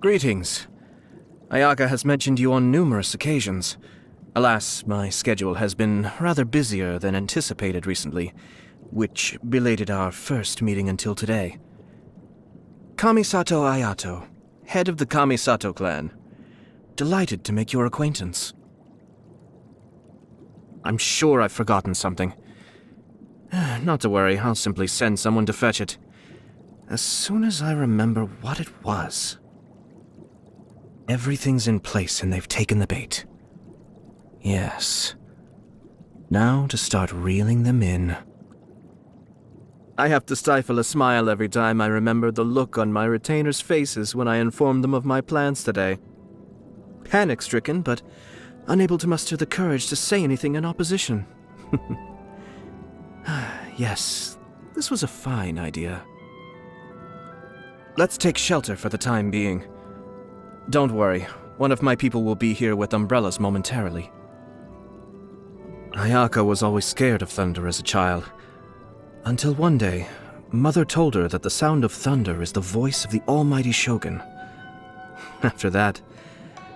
Greetings. Ayaka has mentioned you on numerous occasions. Alas, my schedule has been rather busier than anticipated recently, which belated our first meeting until today. Kamisato Ayato, head of the Kamisato clan. Delighted to make your acquaintance. I'm sure I've forgotten something. Not to worry, I'll simply send someone to fetch it. As soon as I remember what it was. Everything's in place and they've taken the bait. Yes. Now to start reeling them in. I have to stifle a smile every time I remember the look on my retainers' faces when I informed them of my plans today. Panic-stricken, but unable to muster the courage to say anything in opposition. Yes, this was a fine idea. Let's take shelter for the time being. Don't worry, one of my people will be here with umbrellas momentarily. Ayaka was always scared of thunder as a child. Until one day, Mother told her that the sound of thunder is the voice of the almighty Shogun. After that,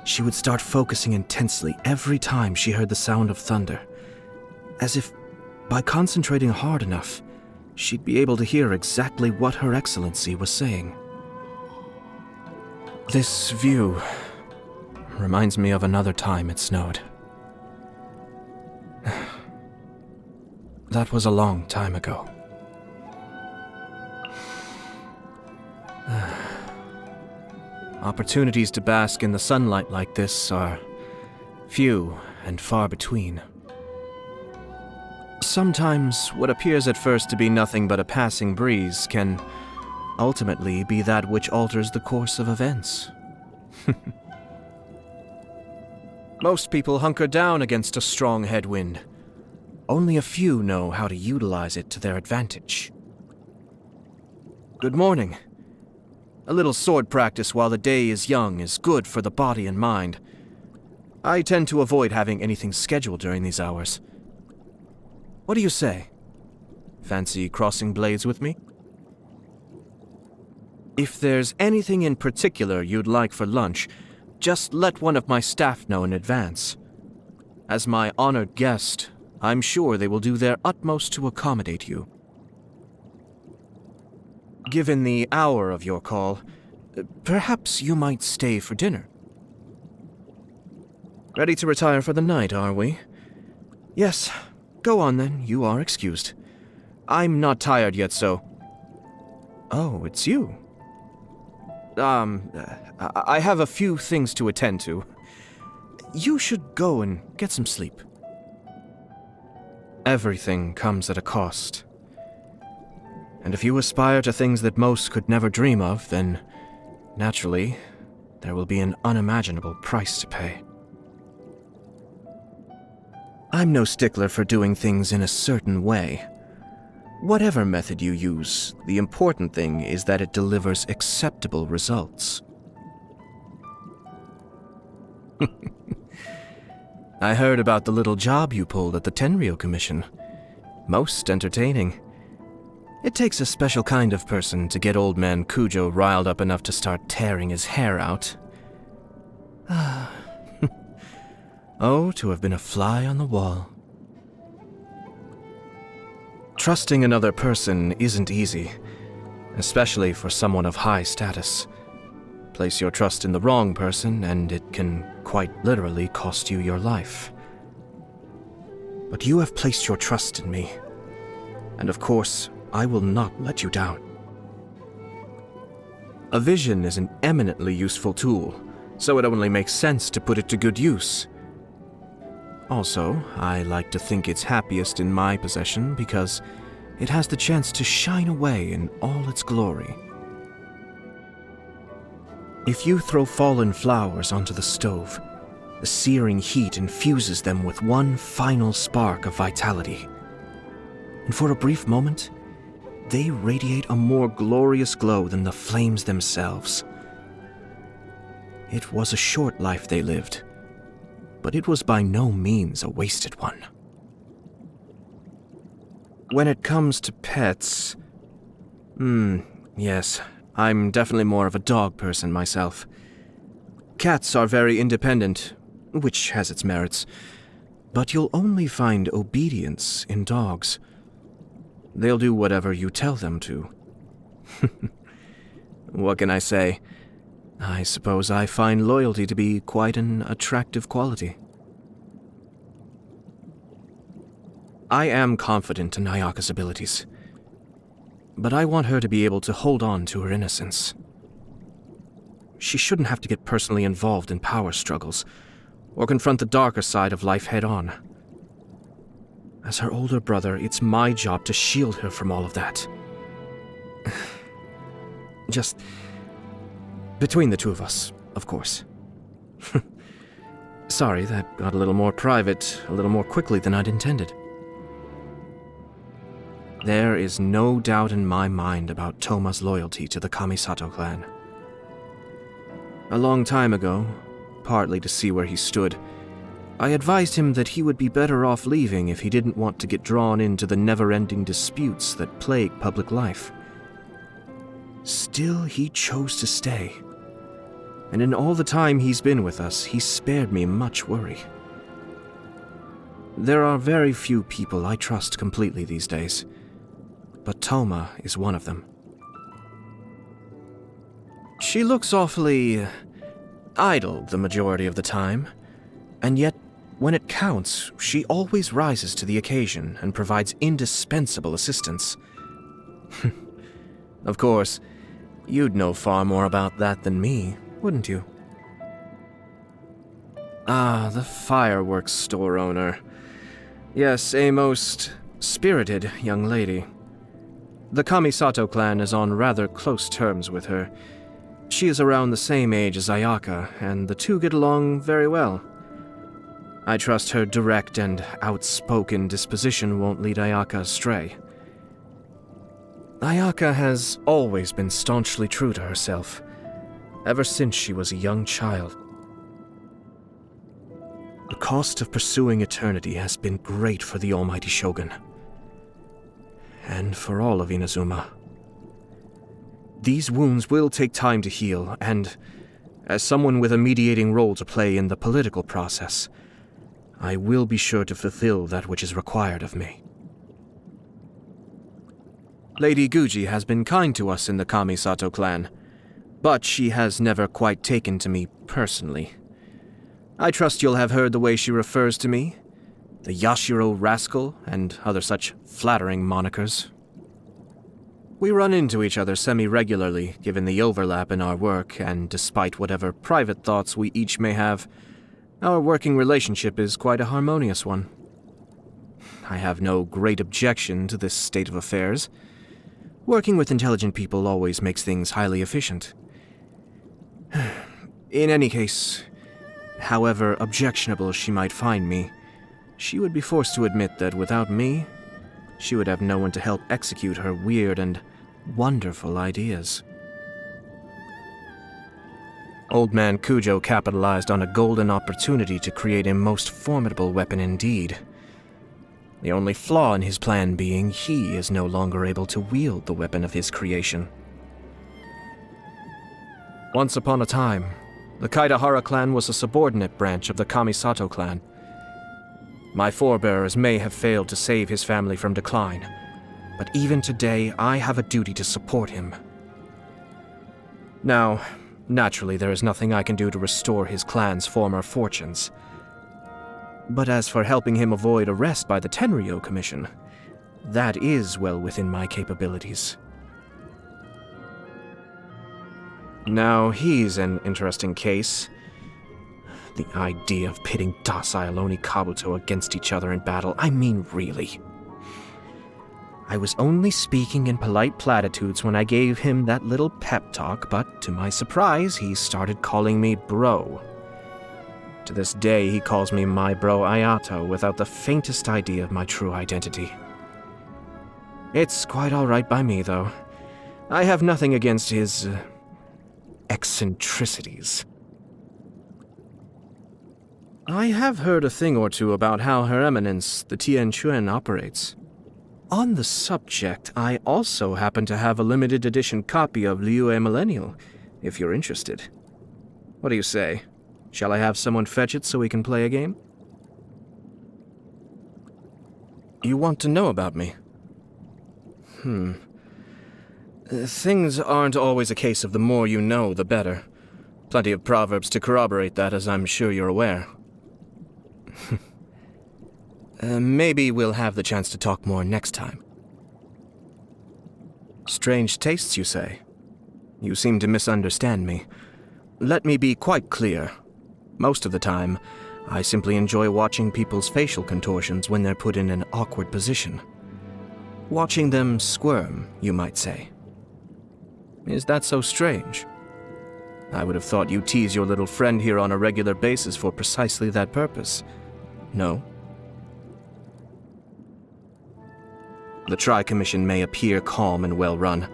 she would start focusing intensely every time she heard the sound of thunder, as if, by concentrating hard enough, she'd be able to hear exactly what Her Excellency was saying. This view reminds me of another time it snowed. That was a long time ago. Opportunities to bask in the sunlight like this are few and far between. Sometimes what appears at first to be nothing but a passing breeze can ultimately be that which alters the course of events. Most people hunker down against a strong headwind. Only a few know how to utilize it to their advantage. Good morning. A little sword practice while the day is young is good for the body and mind. I tend to avoid having anything scheduled during these hours. What do you say? Fancy crossing blades with me? If there's anything in particular you'd like for lunch, just let one of my staff know in advance. As my honored guest, I'm sure they will do their utmost to accommodate you. Given the hour of your call, perhaps you might stay for dinner. Ready to retire for the night, are we? Yes, go on then, you are excused. I'm not tired yet, so... Oh, it's you. I have a few things to attend to. You should go and get some sleep. Everything comes at a cost. And if you aspire to things that most could never dream of, then, naturally, there will be an unimaginable price to pay. I'm no stickler for doing things in a certain way. Whatever method you use, the important thing is that it delivers acceptable results. I heard about the little job you pulled at the Tenryou Commission. Most entertaining. It takes a special kind of person to get old man Kujo riled up enough to start tearing his hair out. Oh, to have been a fly on the wall. Trusting another person isn't easy, especially for someone of high status. Place your trust in the wrong person, and it can quite literally cost you your life. But you have placed your trust in me, and of course, I will not let you down. A vision is an eminently useful tool, so it only makes sense to put it to good use. Also, I like to think it's happiest in my possession because it has the chance to shine away in all its glory. If you throw fallen flowers onto the stove, the searing heat infuses them with one final spark of vitality. And for a brief moment, they radiate a more glorious glow than the flames themselves. It was a short life they lived, but it was by no means a wasted one. When it comes to pets... yes, I'm definitely more of a dog person myself. Cats are very independent, which has its merits, but you'll only find obedience in dogs. They'll do whatever you tell them to. What can I say? I suppose I find loyalty to be quite an attractive quality. I am confident in Ayaka's abilities, but I want her to be able to hold on to her innocence. She shouldn't have to get personally involved in power struggles, or confront the darker side of life head-on. As her older brother, it's my job to shield her from all of that. Just between the two of us, of course. Sorry, that got a little more private, a little more quickly than I'd intended. There is no doubt in my mind about Toma's loyalty to the Kamisato clan. A long time ago, partly to see where he stood, I advised him that he would be better off leaving if he didn't want to get drawn into the never-ending disputes that plague public life. Still, he chose to stay. And in all the time he's been with us, he's spared me much worry. There are very few people I trust completely these days, but Toma is one of them. She looks awfully idle the majority of the time, and yet, when it counts, she always rises to the occasion and provides indispensable assistance. Of course, you'd know far more about that than me, wouldn't you? Ah, the fireworks store owner. Yes, a most spirited young lady. The Kamisato clan is on rather close terms with her. She is around the same age as Ayaka, and the two get along very well. I trust her direct and outspoken disposition won't lead Ayaka astray. Ayaka has always been staunchly true to herself, ever since she was a young child. The cost of pursuing eternity has been great for the almighty Shogun, and for all of Inazuma. These wounds will take time to heal, and as someone with a mediating role to play in the political process, I will be sure to fulfill that which is required of me. Lady Guji has been kind to us in the Kamisato clan, but she has never quite taken to me personally. I trust you'll have heard the way she refers to me, the Yashiro rascal, and other such flattering monikers. We run into each other semi-regularly, given the overlap in our work, and despite whatever private thoughts we each may have, our working relationship is quite a harmonious one. I have no great objection to this state of affairs. Working with intelligent people always makes things highly efficient. In any case, however objectionable she might find me, she would be forced to admit that without me, she would have no one to help execute her weird and wonderful ideas. Old Man Kujo capitalized on a golden opportunity to create a most formidable weapon indeed. The only flaw in his plan being he is no longer able to wield the weapon of his creation. Once upon a time, the Kaidahara clan was a subordinate branch of the Kamisato clan. My forebears may have failed to save his family from decline, but even today I have a duty to support him. Now, naturally there is nothing I can do to restore his clan's former fortunes. But as for helping him avoid arrest by the Tenryou Commission, that is well within my capabilities. Now, he's an interesting case. The idea of pitting docile Oni Kabuto against each other in battle, I mean really. I was only speaking in polite platitudes when I gave him that little pep talk, but to my surprise, he started calling me bro. To this day, he calls me my bro Ayato without the faintest idea of my true identity. It's quite alright by me, though. I have nothing against his eccentricities. I have heard a thing or two about how Her Eminence, the Tianquan, operates. On the subject, I also happen to have a limited edition copy of Liyue Millennial, if you're interested. What do you say? Shall I have someone fetch it so we can play a game? You want to know about me? Things aren't always a case of the more you know, the better. Plenty of proverbs to corroborate that, as I'm sure you're aware. Maybe we'll have the chance to talk more next time. Strange tastes, you say? You seem to misunderstand me. Let me be quite clear. Most of the time, I simply enjoy watching people's facial contortions when they're put in an awkward position. Watching them squirm, you might say. Is that so strange? I would have thought you tease your little friend here on a regular basis for precisely that purpose. No? The Tri-Commission may appear calm and well-run,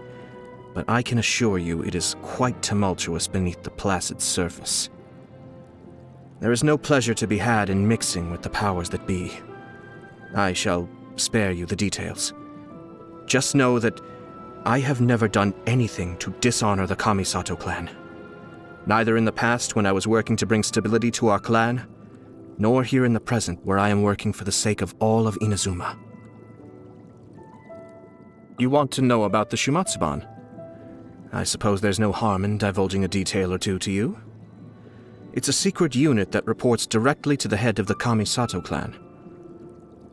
but I can assure you it is quite tumultuous beneath the placid surface. There is no pleasure to be had in mixing with the powers that be. I shall spare you the details. Just know that I have never done anything to dishonor the Kamisato clan. Neither in the past when I was working to bring stability to our clan, nor here in the present where I am working for the sake of all of Inazuma. You want to know about the Shumatsuban? I suppose there's no harm in divulging a detail or two to you. It's a secret unit that reports directly to the head of the Kamisato clan.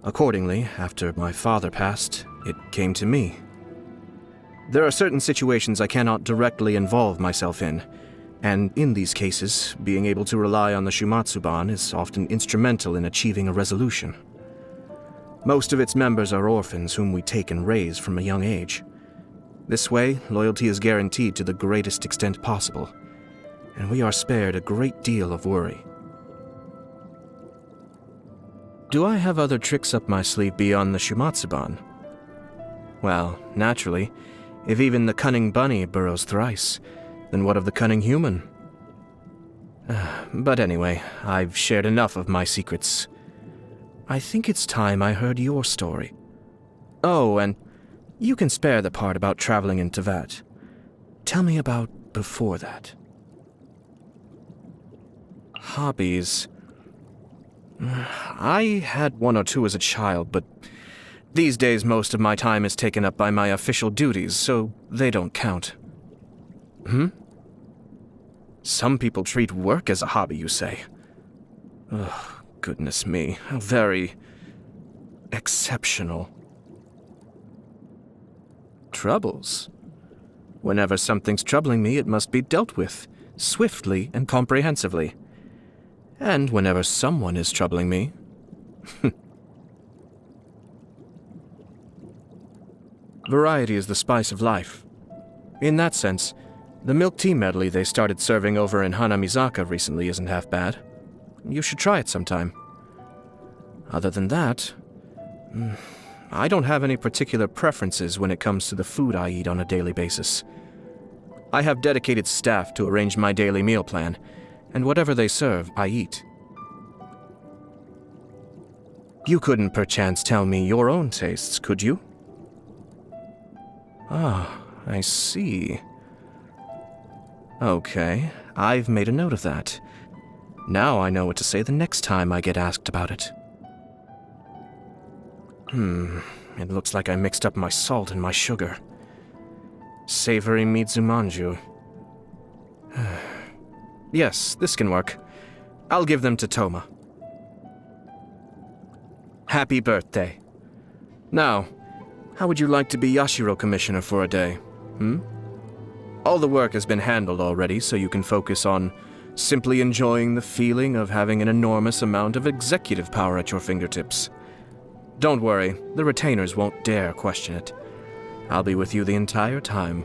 Accordingly, after my father passed, it came to me. There are certain situations I cannot directly involve myself in, and in these cases, being able to rely on the Shumatsuban is often instrumental in achieving a resolution. Most of its members are orphans whom we take and raise from a young age. This way, loyalty is guaranteed to the greatest extent possible, and we are spared a great deal of worry. Do I have other tricks up my sleeve beyond the Shumatsuban? Well, naturally, if even the cunning bunny burrows thrice, then what of the cunning human? But anyway, I've shared enough of my secrets. I think it's time I heard your story. Oh, and you can spare the part about traveling in Teyvat. Tell me about before that. Hobbies. I had one or two as a child, but these days most of my time is taken up by my official duties, so they don't count. Some people treat work as a hobby, you say? Ugh, goodness me, how very exceptional. Troubles? Whenever something's troubling me, it must be dealt with, swiftly and comprehensively. And whenever someone is troubling me... Variety is the spice of life. In that sense, the milk tea medley they started serving over in Hanamizaka recently isn't half bad. You should try it sometime. Other than that, I don't have any particular preferences when it comes to the food I eat on a daily basis. I have dedicated staff to arrange my daily meal plan, and whatever they serve, I eat. You couldn't perchance tell me your own tastes, could you? Ah, I see. Okay, I've made a note of that. Now I know what to say the next time I get asked about it. It looks like I mixed up my salt and my sugar. Savory Mizumanju. Yes, this can work. I'll give them to Toma. Happy birthday. Now, how would you like to be Yashiro Commissioner for a day, All the work has been handled already, so you can focus on simply enjoying the feeling of having an enormous amount of executive power at your fingertips. Don't worry, the retainers won't dare question it. I'll be with you the entire time.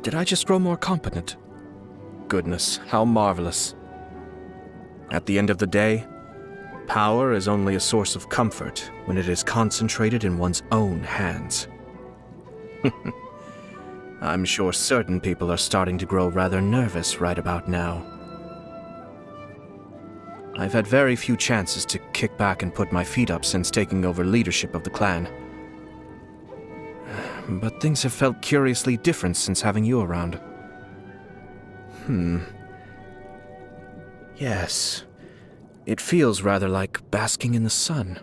Did I just grow more competent? Goodness, how marvelous. At the end of the day, power is only a source of comfort when it is concentrated in one's own hands. I'm sure certain people are starting to grow rather nervous right about now. I've had very few chances to kick back and put my feet up since taking over leadership of the clan. But things have felt curiously different since having you around. Yes. It feels rather like basking in the sun.